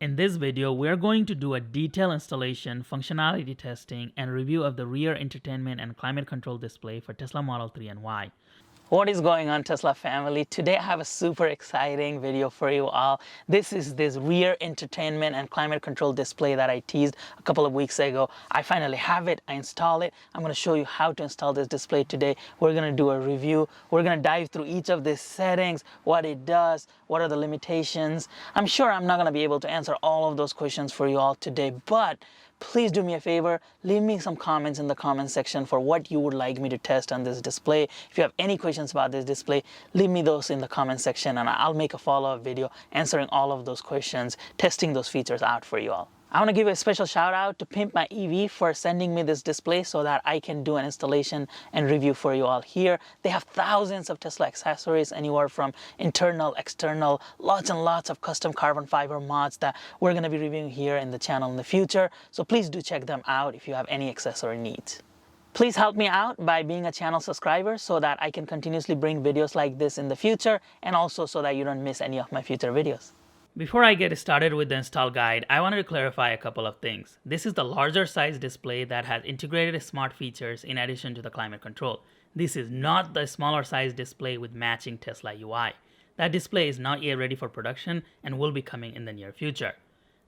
In this video, we're going to do a detailed installation, functionality testing, and review of the rear entertainment and climate control display for Tesla Model 3 and Y. What is going on, Tesla family? Today I have a super exciting video for you all. This is this rear entertainment and climate control display that I teased a couple of weeks ago. I finally have it. I installed it. I'm going to show you how to install this display today. We're going to do a review. We're going to dive through each of these settings, what it does, what are the limitations. I'm sure I'm not going to be able to answer all of those questions for you all today, but please do me a favor, leave me some comments in the comment section for what you would like me to test on this display. If you have any questions about this display, leave me those in the comment section and I'll make a follow-up video answering all of those questions, testing those features out for you all. I want to give a special shout out to Pimp My EV for sending me this display so that I can do an installation and review for you all here. They have thousands of Tesla accessories, anywhere from internal, external, lots and lots of custom carbon fiber mods that we're going to be reviewing here in the channel in the future. So please do check them out if you have any accessory needs. Please help me out by being a channel subscriber so that I can continuously bring videos like this in the future, and also so that you don't miss any of my future videos. Before I get started with the install guide, I wanted to clarify a couple of things. This is the larger size display that has integrated smart features in addition to the climate control. This is not the smaller size display with matching Tesla UI. That display is not yet ready for production and will be coming in the near future.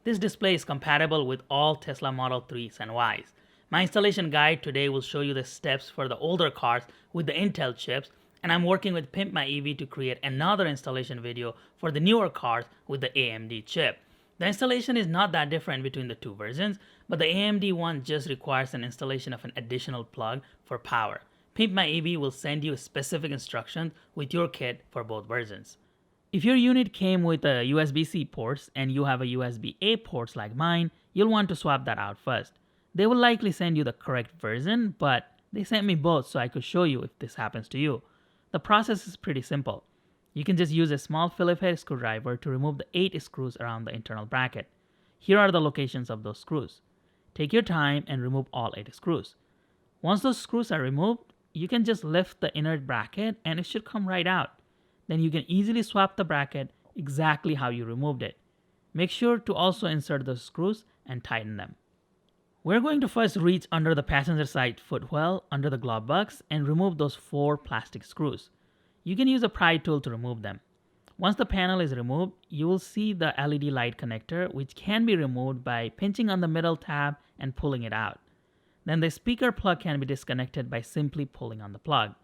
This display is compatible with all Tesla Model 3s and Ys. My installation guide today will show you the steps for the older cars with the Intel chips, and I'm working with Pimp My EV to create another installation video for the newer cars with the AMD chip. The installation is not that different between the two versions, but the AMD one just requires an installation of an additional plug for power. Pimp My EV will send you specific instructions with your kit for both versions. If your unit came with a USB-C ports and you have a USB-A ports like mine, you'll want to swap that out first. They will likely send you the correct version, but they sent me both so I could show you if this happens to you. The process is pretty simple. You can just use a small Phillips head screwdriver to remove the 8 screws around the internal bracket. Here are the locations of those screws. Take your time and remove all 8 screws. Once those screws are removed, you can just lift the inner bracket and it should come right out. Then you can easily swap the bracket exactly how you removed it. Make sure to also insert those screws and tighten them. We're going to first reach under the passenger side footwell under the glove box and remove those 4 plastic screws. You can use a pry tool to remove them. Once the panel is removed, you will see the LED light connector, which can be removed by pinching on the middle tab and pulling it out. Then the speaker plug can be disconnected by simply pulling on the plug.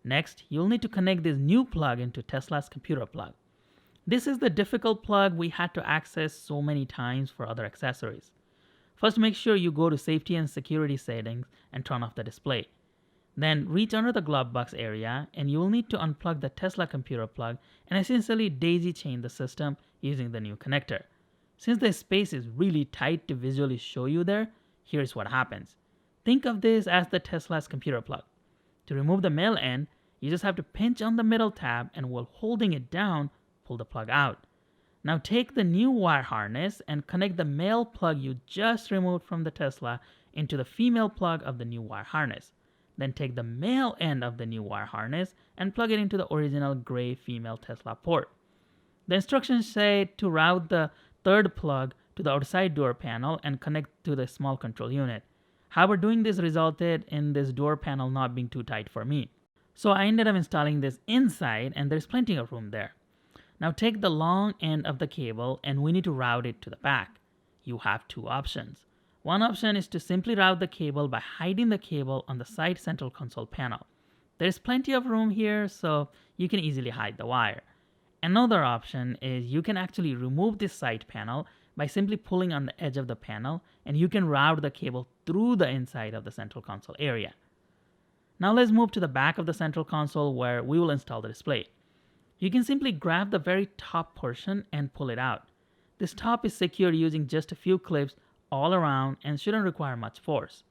Next, you'll need to connect this new plug into Tesla's computer plug. This is the difficult plug we had to access so many times for other accessories. First, make sure you go to Safety and Security settings and turn off the display. Then reach under the glove box area and you will need to unplug the Tesla computer plug and essentially daisy chain the system using the new connector. Since the space is really tight to visually show you there, here's what happens. Think of this as the Tesla's computer plug. To remove the male end, you just have to pinch on the middle tab and while holding it down, pull the plug out. Now take the new wire harness and connect the male plug you just removed from the Tesla into the female plug of the new wire harness. Then take the male end of the new wire harness and plug it into the original gray female Tesla port. The instructions say to route the third plug to the outside door panel and connect to the small control unit. However, doing this resulted in this door panel not being too tight for me. So I ended up installing this inside and there's plenty of room there. Now take the long end of the cable and we need to route it to the back. You have 2 options. One option is to simply route the cable by hiding the cable on the side central console panel. There is plenty of room here, so you can easily hide the wire. Another option is you can actually remove this side panel by simply pulling on the edge of the panel and you can route the cable through the inside of the central console area. Now let's move to the back of the central console where we will install the display. You can simply grab the very top portion and pull it out. This top is secured using just a few clips all around and shouldn't require much force.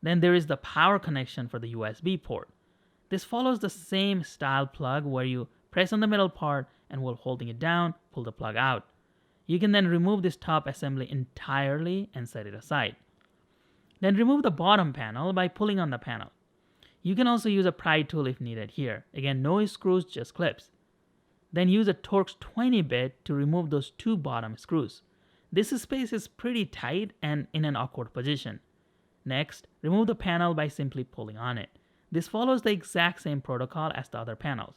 Then there is the power connection for the USB port. This follows the same style plug where you press on the middle part and while holding it down, pull the plug out. You can then remove this top assembly entirely and set it aside. Then remove the bottom panel by pulling on the panel. You can also use a pry tool if needed here. Again, no screws, just clips. Then use a Torx 20 bit to remove those 2 bottom screws. This space is pretty tight and in an awkward position. Next, remove the panel by simply pulling on it. This follows the exact same protocol as the other panels.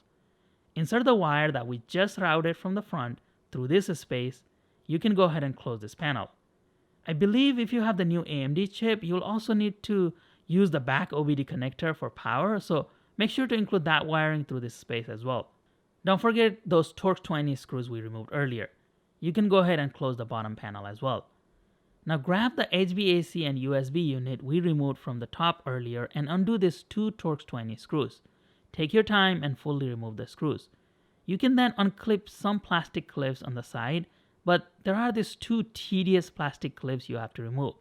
Insert the wire that we just routed from the front through this space. You can go ahead and close this panel. I believe if you have the new AMD chip, you'll also need to use the back OBD connector for power, so make sure to include that wiring through this space as well. Don't forget those Torx 20 screws we removed earlier. You can go ahead and close the bottom panel as well. Now grab the HVAC and USB unit we removed from the top earlier and undo these two Torx 20 screws. Take your time and fully remove the screws. You can then unclip some plastic clips on the side, but there are these two tedious plastic clips you have to remove.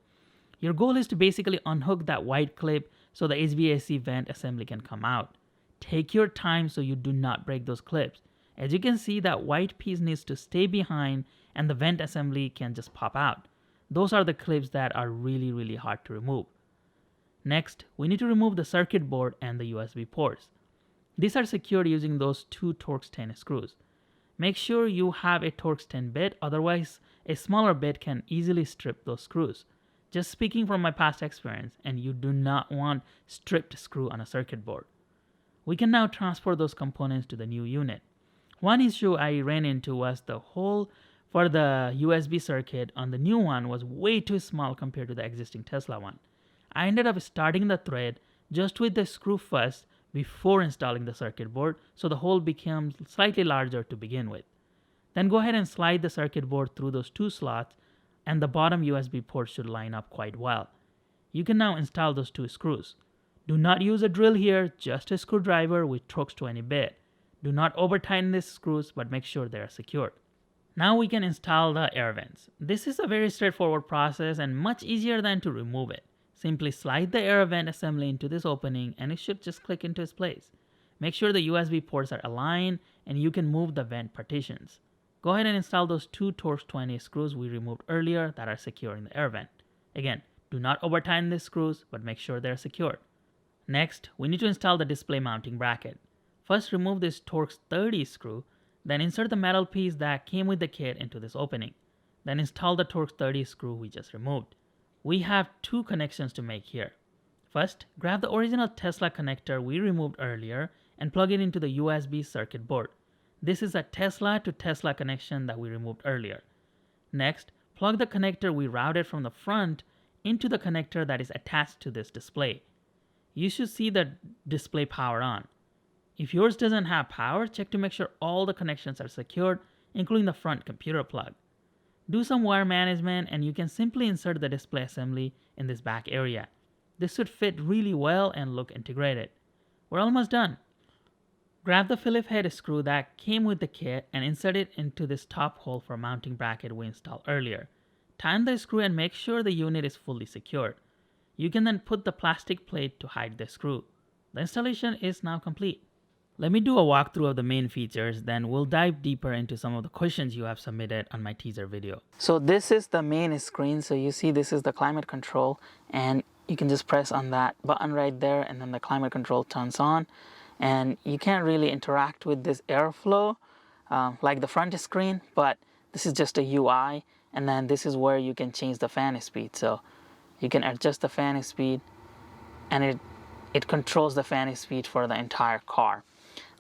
Your goal is to basically unhook that white clip so the HVAC vent assembly can come out. Take your time so you do not break those clips. As you can see, that white piece needs to stay behind and the vent assembly can just pop out. Those are the clips that are really hard to remove. Next, we need to remove the circuit board and the USB ports. These are secured using those two Torx 10 screws. Make sure you have a Torx 10 bit, otherwise a smaller bit can easily strip those screws. Just speaking from my past experience, and you do not want stripped screw on a circuit board. We can now transfer those components to the new unit. One issue I ran into was the hole for the USB circuit on the new one was way too small compared to the existing Tesla one. I ended up starting the thread just with the screw first before installing the circuit board, so the hole becomes slightly larger to begin with. Then go ahead and slide the circuit board through those two slots, and the bottom USB port should line up quite well. You can now install those two screws. Do not use a drill here, just a screwdriver with Torx 20 bit. Do not over tighten these screws, but make sure they are secured. Now we can install the air vents. This is a very straightforward process and much easier than to remove it. Simply slide the air vent assembly into this opening and it should just click into its place. Make sure the USB ports are aligned and you can move the vent partitions. Go ahead and install those two Torx 20 screws we removed earlier that are securing the air vent. Again, do not over tighten these screws, but make sure they're secured. Next, we need to install the display mounting bracket. First, remove this Torx 30 screw, then insert the metal piece that came with the kit into this opening. Then install the Torx 30 screw we just removed. We have two connections to make here. First, grab the original Tesla connector we removed earlier and plug it into the USB circuit board. This is a Tesla to Tesla connection that we removed earlier. Next, plug the connector we routed from the front into the connector that is attached to this display. You should see the display power on. If yours doesn't have power, check to make sure all the connections are secured, including the front computer plug. Do some wire management and you can simply insert the display assembly in this back area. This should fit really well and look integrated. We're almost done. Grab the Phillips head screw that came with the kit and insert it into this top hole for mounting bracket we installed earlier. Tighten the screw and make sure the unit is fully secured. You can then put the plastic plate to hide the screw. The installation is now complete. Let me do a walkthrough of the main features, then we'll dive deeper into some of the questions you have submitted on my teaser video. So this is the main screen. So you see this is the climate control and you can just press on that button right there and then the climate control turns on. And you can't really interact with this airflow like the front screen, but this is just a UI. And then this is where you can change the fan speed. So you can adjust the fan speed and it controls the fan speed for the entire car.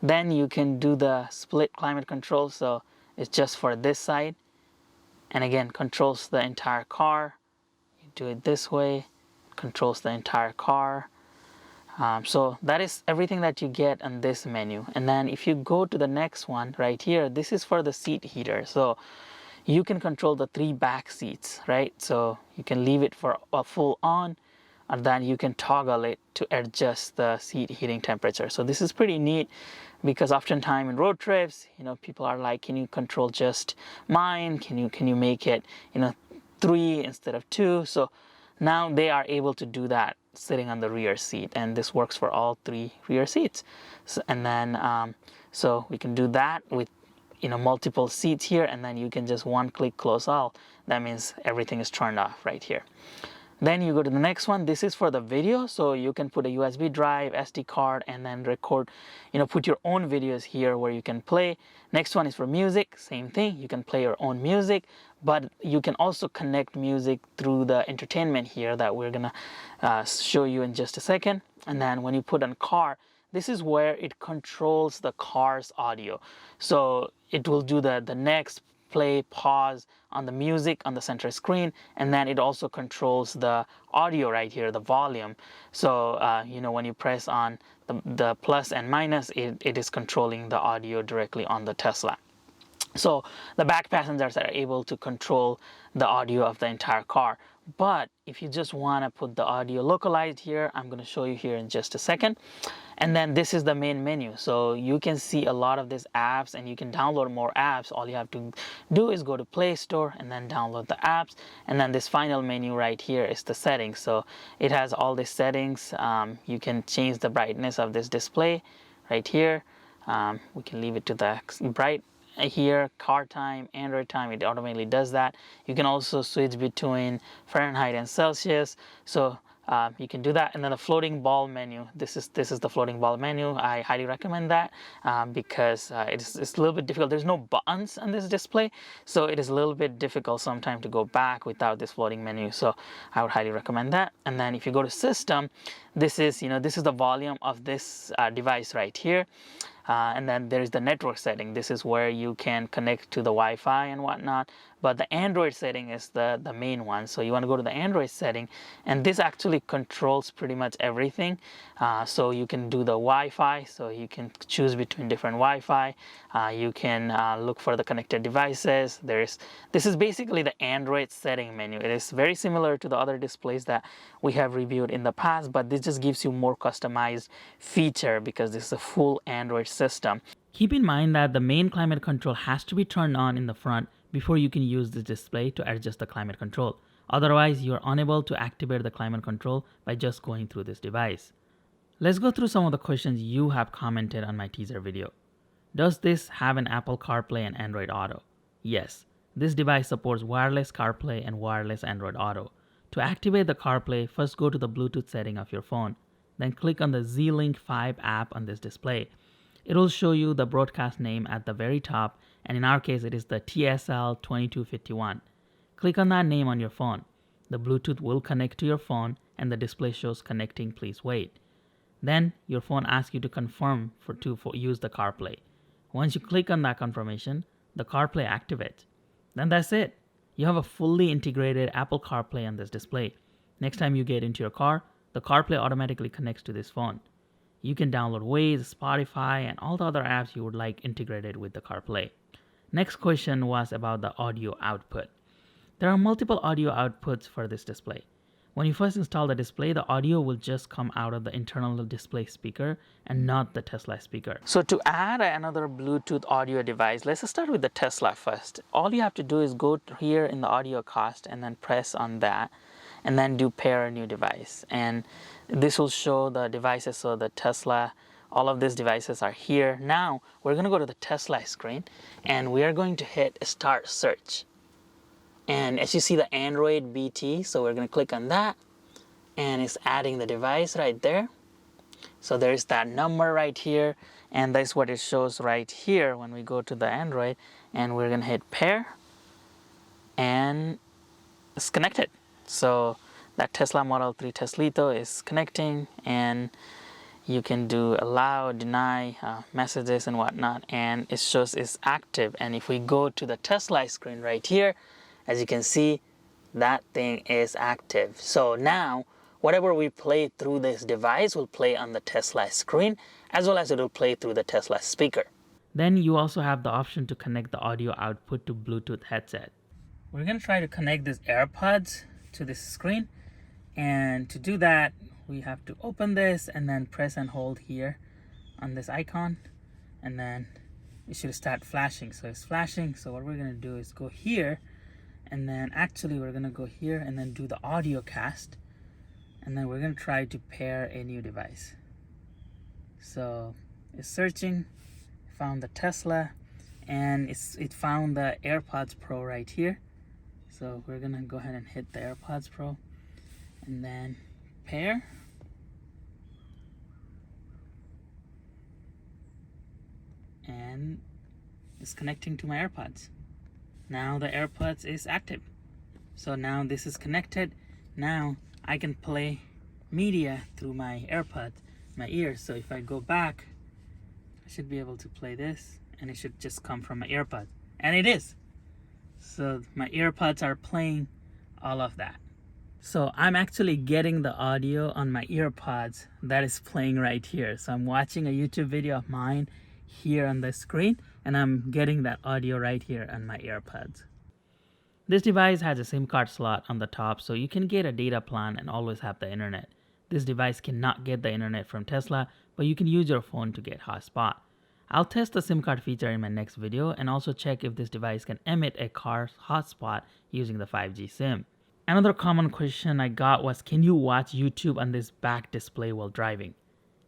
Then you can do the split climate control, so it's just for this side and again controls the entire car. You do it this way, controls the entire car. So that is everything that you get on this menu. And then if you go to the next one right here, this is for the seat heater. So you can control the 3 back seats, right? So you can leave it for a full on, and then you can toggle it to adjust the seat heating temperature. So this is pretty neat because oftentimes in road trips, people are like, can you control just mine? Can you make it, 3 instead of 2? So now they are able to do that sitting on the rear seat, and this works for all 3 rear seats. So, and then so we can do that with multiple seats here, and then you can just one click close all. That means everything is turned off right here. Then you go to the next one. This is for the video, so you can put a USB drive, SD card, and then record, put your own videos here where you can play. Next one is for music, same thing. You can play your own music, but you can also connect music through the entertainment here that we're gonna show you in just a second. And then when you put on car, this is where it controls the car's audio. So it will do the next, play, pause on the music on the center screen, and then it also controls the audio right here, the volume. So when you press on the plus and minus, it is controlling the audio directly on the Tesla. So the back passengers are able to control the audio of the entire car. But if you just want to put the audio localized here, I'm going to show you here in just a second. And then this is the main menu. So you can see a lot of these apps, and you can download more apps. All you have to do is go to Play Store and then download the apps. And then this final menu right here is the settings. So it has all these settings. You can change the brightness of this display right here. We can leave it to the bright. Here, car time, Android time, it automatically does that. You can also switch between Fahrenheit and Celsius, so you can do that. And then the floating ball menu, this is the floating ball menu. I highly recommend that because it's a little bit difficult. There's no buttons on this display, so it is a little bit difficult sometimes to go back without this floating menu, so I would highly recommend that. And then if you go to system, this is the volume of this device right here. And then there's the network setting. This is where you can connect to the Wi-Fi and whatnot. But the Android setting is the main one. So you want to go to the Android setting, and this actually controls pretty much everything. So you can do the Wi-Fi. So you can choose between different Wi-Fi. You can look for the connected devices. This is basically the Android setting menu. It is very similar to the other displays that we have reviewed in the past, but this just gives you more customized feature because this is a full Android system. Keep in mind that the main climate control has to be turned on in the front before you can use this display to adjust the climate control. Otherwise, you are unable to activate the climate control by just going through this device. Let's go through some of the questions you have commented on my teaser video. Does this have an Apple CarPlay and Android Auto? Yes, this device supports wireless CarPlay and wireless Android Auto. To activate the CarPlay, first go to the Bluetooth setting of your phone. Then click on the Z-Link 5 app on this display. It will show you the broadcast name at the very top, and in our case it is the TSL2251. Click on that name on your phone. The Bluetooth will connect to your phone and the display shows connecting, please wait. Then your phone asks you to confirm to use the CarPlay. Once you click on that confirmation, the CarPlay activates. Then that's it. You have a fully integrated Apple CarPlay on this display. Next time you get into your car, the CarPlay automatically connects to this phone. You can download Waze, Spotify, and all the other apps you would like integrated with the CarPlay. Next question was about the audio output. There are multiple audio outputs for this display. When you first install the display, the audio will just come out of the internal display speaker and not the Tesla speaker. So to add another Bluetooth audio device, let's start with the Tesla first. All you have to do is go here in the audio cost and then press on that, and then do pair a new device. And this will show the devices. So the Tesla, all of these devices are here. Now we're going to go to the Tesla screen and we are going to hit start search. And as you see the Android BT, so we're going to click on that and it's adding the device right there. So there's that number right here, and that's what it shows right here when we go to the Android, and we're going to hit pair and it's connected. So that Tesla Model 3 Teslito is connecting, and you can do allow, deny messages and whatnot, and it shows it's active. And if we go to the Tesla screen right here, as you can see, that thing is active. So now whatever we play through this device will play on the Tesla screen, as well as it will play through the Tesla speaker. Then you also have the option to connect the audio output to Bluetooth headset. We're going to try to connect these AirPods to this screen, and to do that we have to open this and then press and hold here on this icon, and then it should start flashing. So it's flashing. So what we're going to do is go here, and then actually we're going to go here and then do the audio cast, and then we're going to try to pair a new device. So it's searching, found the Tesla, and it found the AirPods Pro right here. So we're gonna go ahead and hit the AirPods Pro, and then pair. And it's connecting to my AirPods. Now the AirPods is active. So now this is connected. Now I can play media through my AirPods, my ears. So if I go back, I should be able to play this, and it should just come from my AirPods. And it is. So my AirPods are playing all of that. So I'm actually getting the audio on my AirPods that is playing right here. So I'm watching a YouTube video of mine here on the screen, and I'm getting that audio right here on my AirPods. This device has a SIM card slot on the top, so you can get a data plan and always have the internet. This device cannot get the internet from Tesla, but you can use your phone to get hotspot. I'll test the SIM card feature in my next video and also check if this device can emit a car's hotspot using the 5G SIM. Another common question I got was, can you watch YouTube on this back display while driving?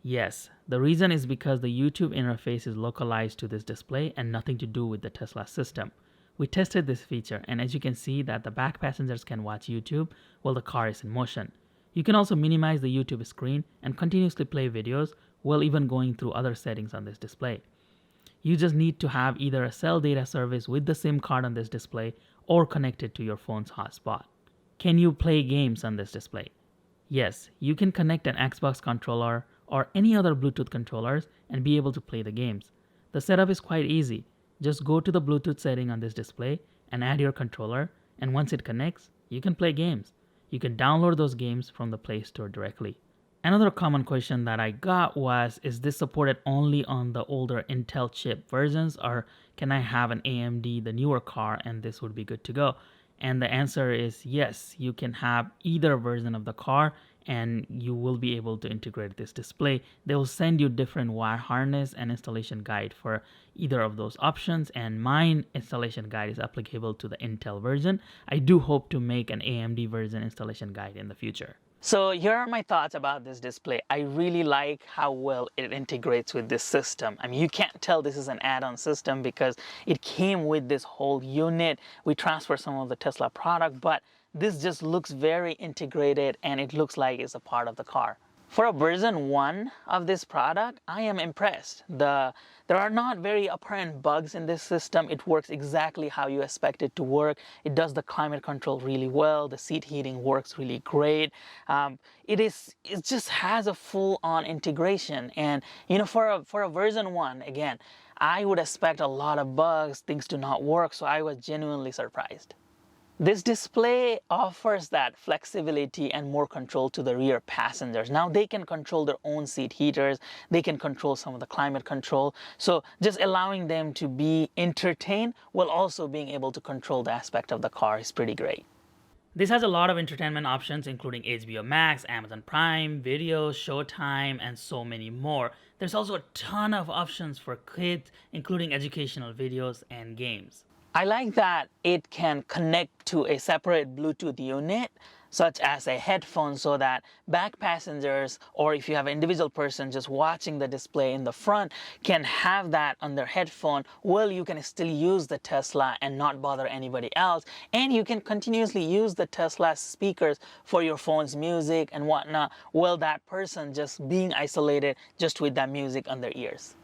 Yes, the reason is because the YouTube interface is localized to this display and nothing to do with the Tesla system. We tested this feature, and as you can see that the back passengers can watch YouTube while the car is in motion. You can also minimize the YouTube screen and continuously play videos while even going through other settings on this display. You just need to have either a cell data service with the SIM card on this display or connected to your phone's hotspot. Can you play games on this display? Yes, you can connect an Xbox controller or any other Bluetooth controllers and be able to play the games. The setup is quite easy. Just go to the Bluetooth setting on this display and add your controller, and once it connects, you can play games. You can download those games from the Play Store directly. Another common question that I got was, is this supported only on the older Intel chip versions, or can I have an AMD, the newer car, and this would be good to go? And the answer is yes, you can have either version of the car and you will be able to integrate this display. They will send you different wire harness and installation guide for either of those options, and mine installation guide is applicable to the Intel version. I do hope to make an AMD version installation guide in the future. So here are my thoughts about this display. I really like how well it integrates with this system. I mean, you can't tell this is an add-on system because it came with this whole unit. We transfer some of the Tesla product, but this just looks very integrated and it looks like it's a part of the car. For a version 1 of this product, I am impressed. There are not very apparent bugs in this system. It works exactly how you expect it to work. It does the climate control really well. The seat heating works really great. It just has a full-on integration. And you know, for a version 1, again, I would expect a lot of bugs, things to not work. So I was genuinely surprised. This display offers that flexibility and more control to the rear passengers. Now they can control their own seat heaters, they can control some of the climate control. So just allowing them to be entertained while also being able to control the aspect of the car is pretty great. This has a lot of entertainment options, including HBO Max, Amazon Prime, Video, Showtime, and so many more. There's also a ton of options for kids, including educational videos and games. I like that it can connect to a separate Bluetooth unit, such as a headphone, so that back passengers, or if you have an individual person just watching the display in the front, can have that on their headphone while you can still use the Tesla and not bother anybody else. And you can continuously use the Tesla speakers for your phone's music and whatnot, while that person just being isolated just with that music on their ears.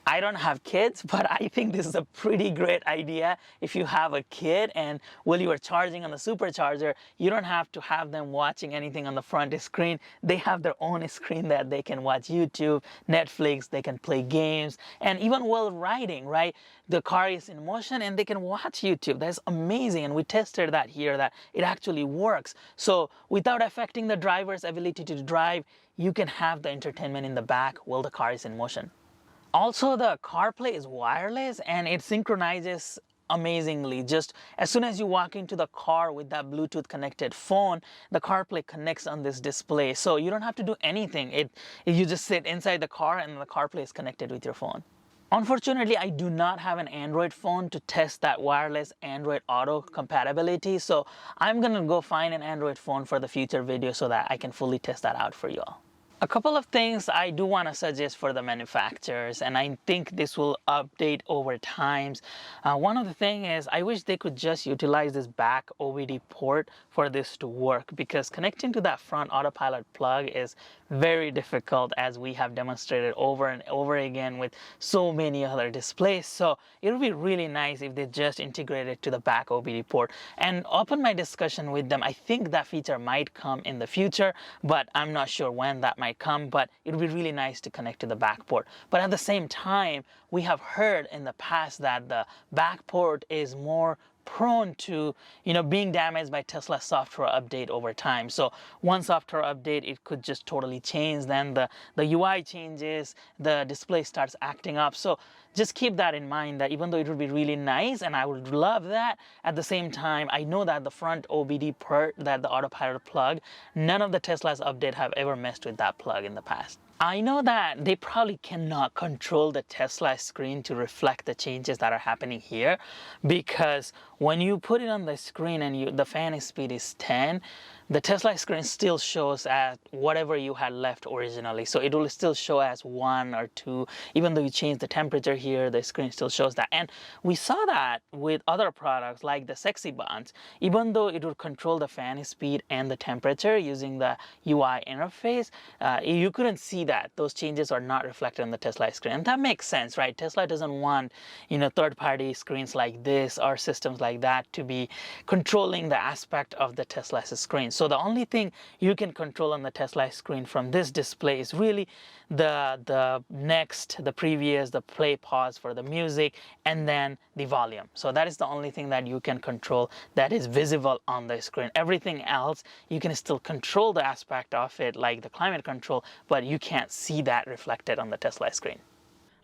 I don't have kids, but I think this is a pretty great idea. If you have a kid and while you are charging on the supercharger, you don't have to have them watching anything on the front screen. They have their own screen that they can watch YouTube, Netflix, they can play games, and even while riding, right? The car is in motion and they can watch YouTube. That's amazing, and we tested that here, that it actually works. So without affecting the driver's ability to drive, you can have the entertainment in the back while the car is in motion. Also, the CarPlay is wireless and it synchronizes amazingly. Just as soon as you walk into the car with that Bluetooth connected phone, the CarPlay connects on this display. So you don't have to do anything. You just sit inside the car and the CarPlay is connected with your phone. Unfortunately, I do not have an Android phone to test that wireless Android Auto compatibility. So I'm gonna go find an Android phone for the future video so that I can fully test that out for you all. A couple of things I do want to suggest for the manufacturers, and I think this will update over times. One of the things is I wish they could just utilize this back OBD port for this to work, because connecting to that front autopilot plug is very difficult, as we have demonstrated over and over again with so many other displays. So it would be really nice if they just integrate it to the back OBD port. And upon my discussion with them, I think that feature might come in the future, but I'm not sure when that might come. But it would be really nice to connect to the back port. But at the same time, we have heard in the past that the back port is more prone to being damaged by Tesla software update over time. So one software update, it could just totally change, then the UI changes, the display starts acting up. So just keep that in mind, that even though it would be really nice and I would love that, at the same time I know that the front OBD port, that the autopilot plug, none of the Tesla's update have ever messed with that plug in the past. I know that they probably cannot control the Tesla screen to reflect the changes that are happening here, because when you put it on the screen and the fan speed is 10, the Tesla screen still shows as whatever you had left originally. So it will still show as 1 or 2. Even though you change the temperature here, the screen still shows that. And we saw that with other products like the Sexy Bonds. Even though it would control the fan speed and the temperature using the UI interface, you couldn't see that. Those changes are not reflected on the Tesla screen. And that makes sense, right? Tesla doesn't want, third-party screens like this or systems like that to be controlling the aspect of the Tesla screen. So the only thing you can control on the Tesla screen from this display is really the next, the previous, the play, pause for the music, and then the volume. So that is the only thing that you can control that is visible on the screen. Everything else, you can still control the aspect of it, like the climate control, but you can't see that reflected on the Tesla screen.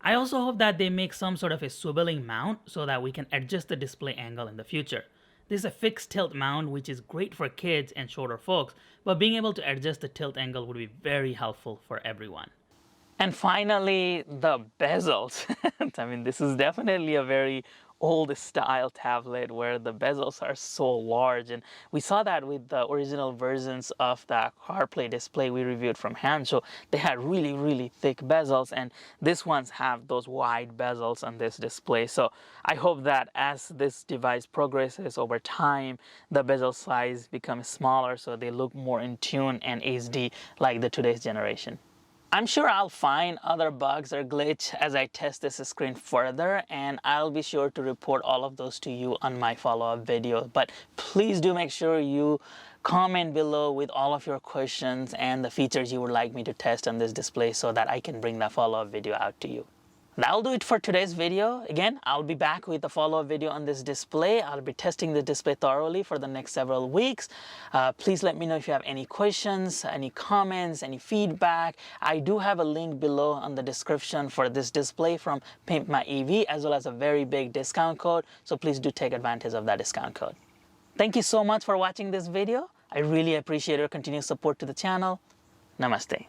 I also hope that they make some sort of a swiveling mount so that we can adjust the display angle in the future. This is a fixed tilt mount, which is great for kids and shorter folks, but being able to adjust the tilt angle would be very helpful for everyone. And finally, the bezels. I mean, this is definitely a very old style tablet where the bezels are so large, and we saw that with the original versions of the Carplay display we reviewed from Hansshow. They had really thick bezels, and these ones have those wide bezels on this display. So I hope that as this device progresses over time, the bezel size becomes smaller so they look more in tune and HD like the today's generation. I'm sure I'll find other bugs or glitch as I test this screen further, and I'll be sure to report all of those to you on my follow-up video. But please do make sure you comment below with all of your questions and the features you would like me to test on this display so that I can bring that follow-up video out to you. That'll do it for today's video. Again, I'll be back with a follow-up video on this display. I'll be testing the display thoroughly for the next several weeks. Please let me know if you have any questions, any comments, any feedback. I do have a link below on the description for this display from Pimp My EV, as well as a very big discount code. So please do take advantage of that discount code. Thank you so much for watching this video. I really appreciate your continued support to the channel. Namaste.